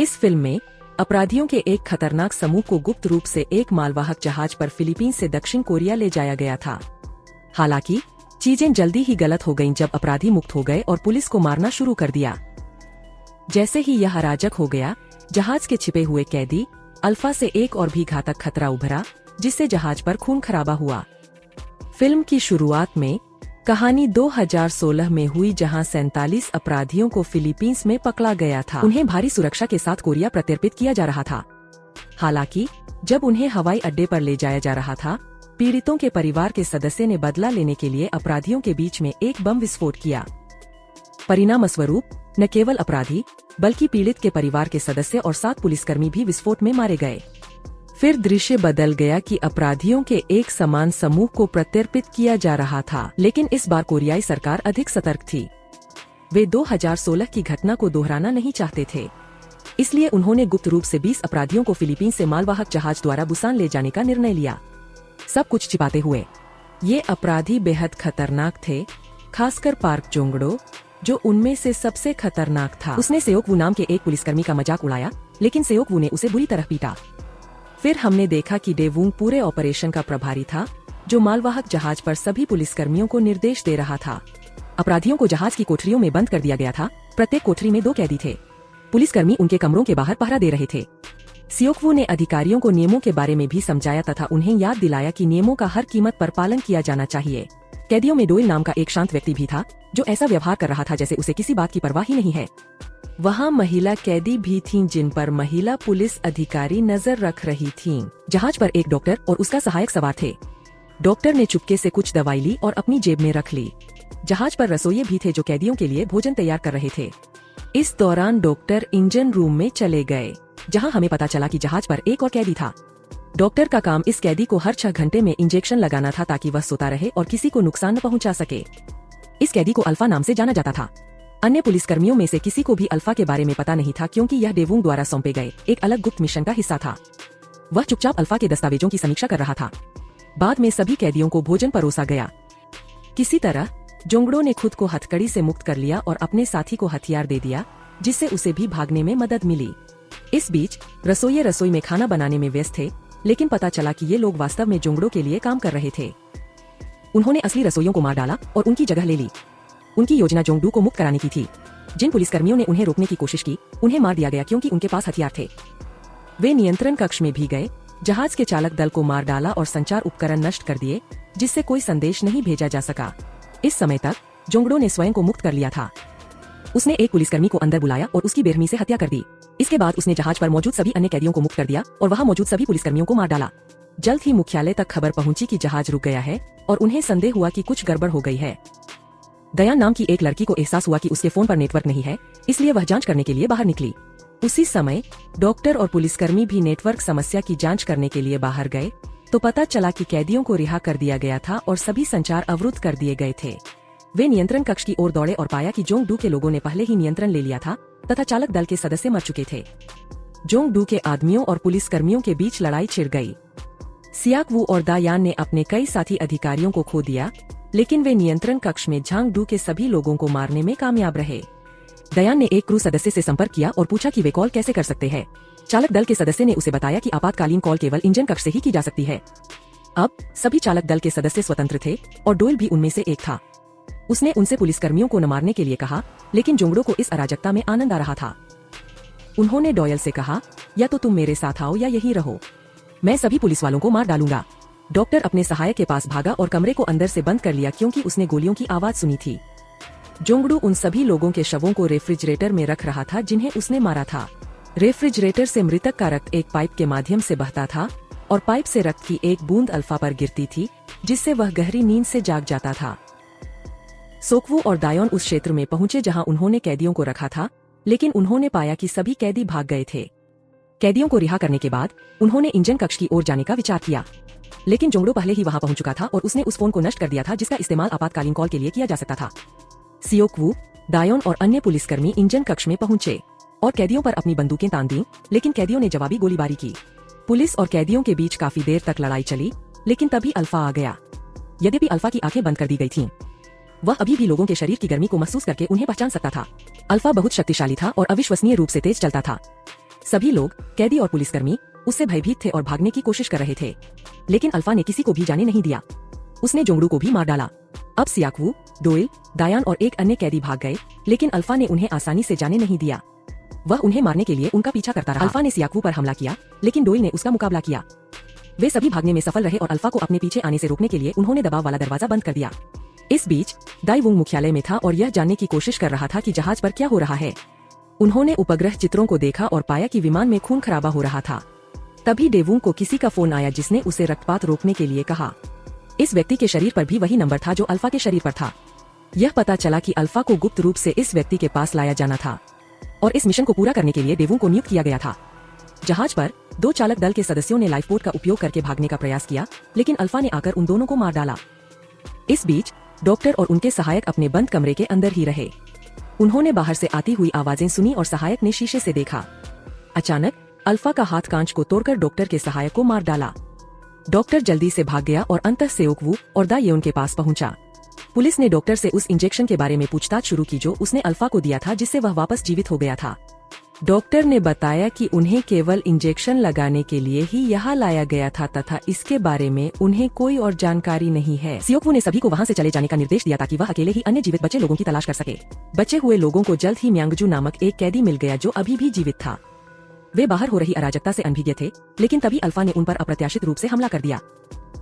इस फिल्म में अपराधियों के एक खतरनाक समूह को गुप्त रूप से एक मालवाहक जहाज पर फिलीपींस से दक्षिण कोरिया ले जाया गया था। हालांकि चीजें जल्दी ही गलत हो गईं जब अपराधी मुक्त हो गए और पुलिस को मारना शुरू कर दिया। जैसे ही यह अराजक हो गया, जहाज के छिपे हुए कैदी अल्फा से एक और भी घातक खतरा उभरा, जिससे जहाज पर खून खराबा हुआ। फिल्म की शुरुआत में कहानी 2016 में हुई, जहां 47 अपराधियों को फिलीपींस में पकड़ा गया था। उन्हें भारी सुरक्षा के साथ कोरिया प्रत्यर्पित किया जा रहा था। हालांकि जब उन्हें हवाई अड्डे पर ले जाया जा रहा था, पीड़ितों के परिवार के सदस्य ने बदला लेने के लिए अपराधियों के बीच में एक बम विस्फोट किया। परिणामस्वरूप न केवल अपराधी बल्कि पीड़ित के परिवार के सदस्य और 7 पुलिसकर्मी भी विस्फोट में मारे गए। फिर दृश्य बदल गया कि अपराधियों के एक समान समूह को प्रत्यर्पित किया जा रहा था, लेकिन इस बार कोरियाई सरकार अधिक सतर्क थी। वे 2016 की घटना को दोहराना नहीं चाहते थे, इसलिए उन्होंने गुप्त रूप से 20 अपराधियों को फिलीपींस से मालवाहक जहाज द्वारा बुसान ले जाने का निर्णय लिया, सब कुछ छिपाते हुए। ये अपराधी बेहद खतरनाक थे, खासकर पार्क जोंगड़ो, जो उनमें से सबसे खतरनाक था। उसने सेओक वू नाम के एक पुलिसकर्मी का मजाक उड़ाया, लेकिन सेओक वू ने उसे बुरी तरह पीटा। फिर हमने देखा कि डेवूंग पूरे ऑपरेशन का प्रभारी था, जो मालवाहक जहाज पर सभी पुलिसकर्मियों को निर्देश दे रहा था। अपराधियों को जहाज की कोठरियों में बंद कर दिया गया था। प्रत्येक कोठरी में 2 कैदी थे। पुलिसकर्मी उनके कमरों के बाहर पहरा दे रहे थे। सियोक वू ने अधिकारियों को नियमों के बारे में भी समझाया तथा उन्हें याद दिलाया कि नियमों का हर कीमत पर पालन किया जाना चाहिए। कैदियों में डोइल नाम का एक शांत व्यक्ति भी था, जो ऐसा व्यवहार कर रहा था जैसे उसे किसी बात की परवाह ही नहीं है। वहाँ महिला कैदी भी थीं, जिन पर महिला पुलिस अधिकारी नजर रख रही थीं। जहाज पर एक डॉक्टर और उसका सहायक सवार थे। डॉक्टर ने चुपके से कुछ दवाई ली और अपनी जेब में रख ली। जहाज पर रसोइये भी थे, जो कैदियों के लिए भोजन तैयार कर रहे थे। इस दौरान डॉक्टर इंजन रूम में चले गए, जहाँ हमें पता चला कि जहाज पर एक और कैदी था। डॉक्टर का काम इस कैदी को हर 6 घंटे में इंजेक्शन लगाना था, ताकि वह सोता रहे और किसी को नुकसान न पहुंचा सके। इस कैदी को अल्फा नाम से जाना जाता था। अन्य पुलिसकर्मियों में से किसी को भी अल्फा के बारे में पता नहीं था, क्योंकि यह डेवूंग द्वारा सौंपे गए एक अलग गुप्त मिशन का हिस्सा था। वह चुपचाप अल्फा के दस्तावेजों की समीक्षा कर रहा था। बाद में सभी कैदियों को भोजन परोसा गया। किसी तरह जोंगड़ो ने खुद को हथकड़ी से मुक्त कर लिया और अपने साथी को हथियार दे दिया, जिससे उसे भी भागने में मदद मिली। इस बीच रसोइये रसोई में खाना बनाने में व्यस्त थे, लेकिन पता चला कि ये लोग वास्तव में जोंगड़ो के लिए काम कर रहे थे। उन्होंने असली रसोइयों को मार डाला और उनकी जगह ले ली। उनकी योजना जोंगडू को मुक्त कराने की थी। जिन पुलिसकर्मियों ने उन्हें रोकने की कोशिश की, उन्हें मार दिया गया क्योंकि उनके पास हथियार थे। वे नियंत्रण कक्ष में भी गए, जहाज के चालक दल को मार डाला और संचार उपकरण नष्ट कर दिए, जिससे कोई संदेश नहीं भेजा जा सका। इस समय तक जोंगडो ने स्वयं को मुक्त कर लिया था। उसने एक पुलिसकर्मी को अंदर बुलाया और उसकी बेरहमी से हत्या कर दी। इसके बाद उसने जहाज पर मौजूद सभी अन्य कैदियों को मुक्त कर दिया और वहां मौजूद सभी पुलिसकर्मियों को मार डाला। जल्द ही मुख्यालय तक खबर पहुंची कि जहाज रुक गया है और उन्हें संदेह हुआ कि कुछ गड़बड़ हो गई है। दयान नाम की एक लड़की को एहसास हुआ कि उसके फोन पर नेटवर्क नहीं है, इसलिए वह जांच करने के लिए बाहर निकली। उसी समय डॉक्टर और पुलिसकर्मी भी नेटवर्क समस्या की जांच करने के लिए बाहर गए, तो पता चला कि कैदियों को रिहा कर दिया गया था और सभी संचार अवरुद्ध कर दिए गए थे। वे नियंत्रण कक्ष की ओर दौड़े और पाया कि जोंगडू के लोगों ने पहले ही नियंत्रण ले लिया था तथा चालक दल के सदस्य मर चुके थे। जोंगडू के आदमियों और पुलिसकर्मियों के बीच लड़ाई छिड़ गई। सियाक वू और दायान ने अपने कई साथी अधिकारियों को खो दिया, लेकिन वे नियंत्रण कक्ष में झांगडू के सभी लोगों को मारने में कामयाब रहे। दयान ने एक क्रू सदस्य से संपर्क किया और पूछा कि वे कॉल कैसे कर सकते हैं। चालक दल के सदस्य ने उसे बताया कि आपातकालीन कॉल केवल इंजन कक्ष से ही की जा सकती है। अब सभी चालक दल के सदस्य स्वतंत्र थे और डोइल भी उनमें से एक था। उसने उनसे पुलिसकर्मियों को न मारने के लिए कहा, लेकिन जोंगडो को इस अराजकता में आनंद आ रहा था। उन्होंने डॉयल से कहा, या तो तुम मेरे साथ आओ या यहीं रहो, मैं सभी पुलिस वालों को मार डालूंगा। डॉक्टर अपने सहायक के पास भागा और कमरे को अंदर से बंद कर लिया, क्योंकि उसने गोलियों की आवाज सुनी थी। जोंगडू उन सभी लोगों के शवों को रेफ्रिजरेटर में रख रहा था जिन्हें उसने मारा था। रेफ्रिजरेटर से मृतक का रक्त एक पाइप के माध्यम से बहता था और पाइप से रक्त की एक बूंद अल्फा पर गिरती थी, जिससे वह गहरी नींद से जाग जाता था। सोकवू और दायोन उस क्षेत्र में पहुंचे जहां उन्होंने कैदियों को रखा था, लेकिन उन्होंने पाया कि सभी कैदी भाग गए थे। कैदियों को रिहा करने के बाद उन्होंने इंजन कक्ष की ओर जाने का विचार किया, लेकिन जोंगडो पहले ही वहां पहुंच चुका था और उसने उस फोन को नष्ट कर दिया था जिसका इस्तेमाल आपातकालीन कॉल के लिए किया जा सकता था। सियोक वू, दायोन और अन्य पुलिसकर्मी इंजन कक्ष में पहुंचे और कैदियों पर अपनी बंदूकें तान दी, लेकिन कैदियों ने जवाबी गोलीबारी की। पुलिस और कैदियों के बीच काफी देर तक लड़ाई चली, लेकिन तभी अल्फा आ गया। यद्यपि अल्फा की आंखें बंद कर दी गई थीं, वह अभी भी लोगों के शरीर की गर्मी को महसूस करके उन्हें पहचान सकता था। अल्फा बहुत शक्तिशाली था और अविश्वसनीय रूप से तेज चलता था। सभी लोग, कैदी और पुलिसकर्मी, उससे भयभीत थे और भागने की कोशिश कर रहे थे, लेकिन अल्फा ने किसी को भी जाने नहीं दिया। उसने जोंगड़ू को भी मार डाला। अब सियाकवू, डोइल, दायान और एक अन्य कैदी भाग गए, लेकिन अल्फा ने उन्हें आसानी से जाने नहीं दिया। वह उन्हें मारने के लिए उनका पीछा करता रहा। अल्फा ने सियाकवू पर हमला किया, लेकिन डोइल ने उसका मुकाबला किया। वे सभी भागने में सफल रहे और अल्फा को अपने पीछे आने से रोकने के लिए उन्होंने दबाव वाला दरवाजा बंद कर दिया। इस बीच दाईवुंग मुख्यालय में था और यह जानने की कोशिश कर रहा था कि जहाज पर क्या हो रहा है। उन्होंने उपग्रह चित्रों को देखा और पाया कि विमान में खून खराबा हो रहा था। तभी डेवुंग को किसी का फोन आया जिसने उसे रक्तपात रोकने के लिए कहा। इस व्यक्ति के शरीर पर भी वही नंबर था जो अल्फा के शरीर पर था। यह पता चला कि अल्फा को गुप्त रूप से इस व्यक्ति के पास लाया जाना था और इस मिशन को पूरा करने के लिए डेवुंग को नियुक्त किया गया था। जहाज पर 2 चालक दल के सदस्यों ने लाइफ बोट का उपयोग करके भागने का प्रयास किया, लेकिन अल्फा ने आकर उन दोनों को मार डाला। इस बीच डॉक्टर और उनके सहायक अपने बंद कमरे के अंदर ही रहे। उन्होंने बाहर से आती हुई आवाजें सुनी और सहायक ने शीशे से देखा। अचानक अल्फा का हाथ कांच को तोड़कर डॉक्टर के सहायक को मार डाला। डॉक्टर जल्दी से भाग गया और अंततः सेओकवू और दायेउन के पास पहुंचा। पुलिस ने डॉक्टर से उस इंजेक्शन के बारे में पूछताछ शुरू की जो उसने अल्फा को दिया था, जिससे वह वापस जीवित हो गया था। डॉक्टर ने बताया कि उन्हें केवल इंजेक्शन लगाने के लिए ही यहाँ लाया गया था तथा इसके बारे में उन्हें कोई और जानकारी नहीं है। सियोकवू ने सभी को वहाँ से चले जाने का निर्देश दिया ताकि वह अकेले ही अन्य जीवित बचे लोगों की तलाश कर सके। बचे हुए लोगों को जल्द ही म्यांगजू नामक एक कैदी मिल गया जो अभी भी जीवित था। वे बाहर हो रही अराजकता से अनभिज्ञ थे, लेकिन तभी अल्फा ने उन पर अप्रत्याशित रूप से हमला कर दिया।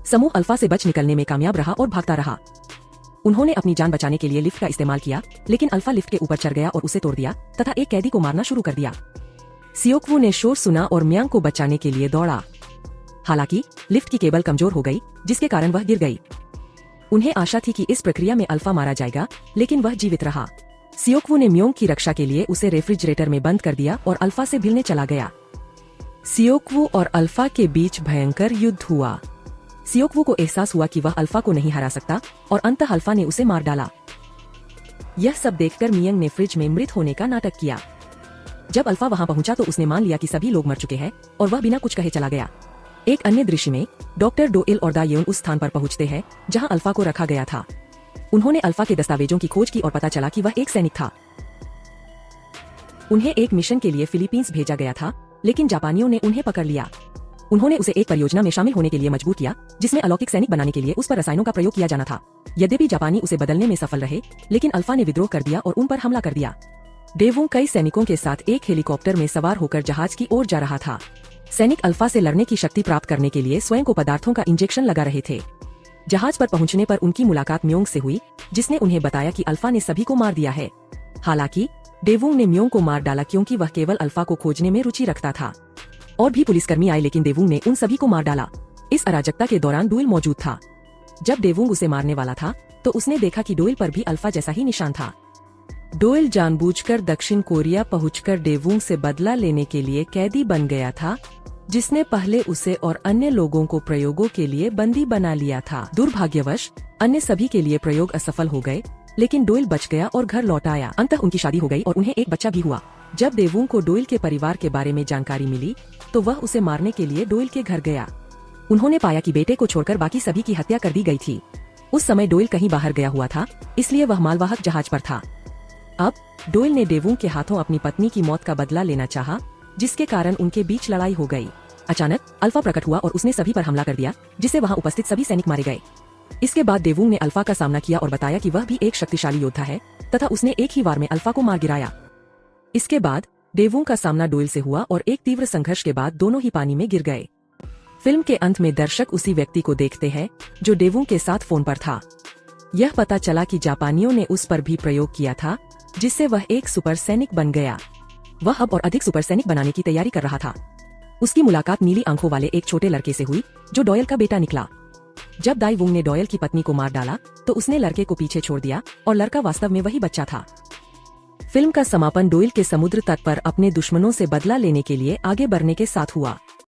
समूह अल्फा से बच निकलने में कामयाब रहा और भागता रहा। उन्होंने अपनी जान बचाने के लिए लिफ्ट का इस्तेमाल किया, लेकिन अल्फा लिफ्ट के ऊपर चढ़ गया और उसे तोड़ दिया तथा एक कैदी को मारना शुरू कर दिया। सियोकवू ने शोर सुना और म्यांग को बचाने के लिए दौड़ा। हालांकि लिफ्ट की केबल कमजोर हो गई, जिसके कारण वह गिर गई। उन्हें आशा थी कि इस प्रक्रिया में अल्फा मारा जाएगा, लेकिन वह जीवित रहा। सियोकवू ने म्योंग की रक्षा के लिए उसे रेफ्रिजरेटर में बंद कर दिया और अल्फा से भिड़ने चला गया। सियोकवू और अल्फा के बीच भयंकर युद्ध हुआ। सियोकवू को एहसास हुआ कि वह अल्फा को नहीं हरा सकता और अंततः अल्फा ने उसे मार डाला। यह सब देखकर मियंग ने फ्रिज में मृत होने का नाटक किया। जब अल्फा वहां पहुंचा तो उसने मान लिया कि सभी लोग मर चुके हैं और वह बिना कुछ कहे चला गया। एक अन्य दृश्य में डॉक्टर डोइल और दायेउन उस स्थान पर पहुंचते हैं जहां अल्फा को रखा गया था। उन्होंने अल्फा के दस्तावेजों की खोज की और पता चला कि वह एक सैनिक था। उन्हें एक मिशन के लिए फिलीपींस भेजा गया था, लेकिन जापानियों ने उन्हें पकड़ लिया। उन्होंने उसे एक परियोजना में शामिल होने के लिए मजबूर किया जिसमें अलौकिक सैनिक बनाने के लिए उस पर रसायनों का प्रयोग किया जाना था। यद्यपि जापानी उसे बदलने में सफल रहे, लेकिन अल्फा ने विद्रोह कर दिया और उन पर हमला कर दिया। डेवुंग कई सैनिकों के साथ एक हेलीकॉप्टर में सवार होकर जहाज की ओर जा रहा था। सैनिक अल्फा से लड़ने की शक्ति प्राप्त करने के लिए स्वयं को पदार्थों का इंजेक्शन लगा रहे थे। जहाज पर पहुंचने पर उनकी मुलाकात म्योंग से हुई, जिसने उन्हें बताया कि अल्फा ने सभी को मार दिया है। हालांकि डेवुंग ने म्योंग को मार डाला क्योंकि वह केवल अल्फा को खोजने में रुचि रखता था। और भी पुलिसकर्मी आए, लेकिन डेवुंग ने उन सभी को मार डाला। इस अराजकता के दौरान डोइल मौजूद था। जब डेवुंग उसे मारने वाला था तो उसने देखा कि डोइल पर भी अल्फा जैसा ही निशान था। डोइल जानबूझकर दक्षिण कोरिया पहुंचकर डेवुंग से बदला लेने के लिए कैदी बन गया था, जिसने पहले उसे और अन्य लोगों को प्रयोगों के लिए बंदी बना लिया था। दुर्भाग्यवश अन्य सभी के लिए प्रयोग असफल हो गए, लेकिन डोइल बच गया और घर लौट आया। अंततः उनकी शादी हो गई और उन्हें एक बच्चा भी हुआ। जब डेवुंग को डोइल के परिवार के बारे में जानकारी मिली तो वह उसे मारने के लिए डोइल के घर गया। उन्होंने पाया कि बेटे को छोड़कर बाकी सभी की हत्या कर दी गई थी। उस समय डोइल कहीं बाहर गया हुआ था, इसलिए वह मालवाहक जहाज पर था। अब डोइल ने डेवुंग के हाथों अपनी पत्नी की मौत का बदला लेना चाहा, जिसके कारण उनके बीच लड़ाई हो गई। अचानक अल्फा प्रकट हुआ और उसने सभी पर हमला कर दिया, जिससे वहां उपस्थित सभी सैनिक मारे गए। इसके बाद डेवुंग ने अल्फा का सामना किया और बताया कि वह भी एक शक्तिशाली योद्धा है तथा उसने एक ही वार में अल्फा को मार गिराया। इसके बाद डेवुंग का सामना डोइल से हुआ और एक तीव्र संघर्ष के बाद दोनों ही पानी में गिर गए। फिल्म के अंत में दर्शक उसी व्यक्ति को देखते हैं जो डेवुंग के साथ फोन पर था। यह पता चला कि जापानियों ने उस पर भी प्रयोग किया था, जिससे वह एक सुपर सैनिक बन गया। वह अब और अधिक सुपर सैनिक बनाने की तैयारी कर रहा था। उसकी मुलाकात नीली आंखों वाले एक छोटे लड़के से हुई जो डोइल का बेटा निकला। जब दाईवुंग ने डोइल की पत्नी को मार डाला तो उसने लड़के को पीछे छोड़ दिया और लड़का वास्तव में वही बच्चा था। फिल्म का समापन डोइल के समुद्र तट पर अपने दुश्मनों से बदला लेने के लिए आगे बढ़ने के साथ हुआ।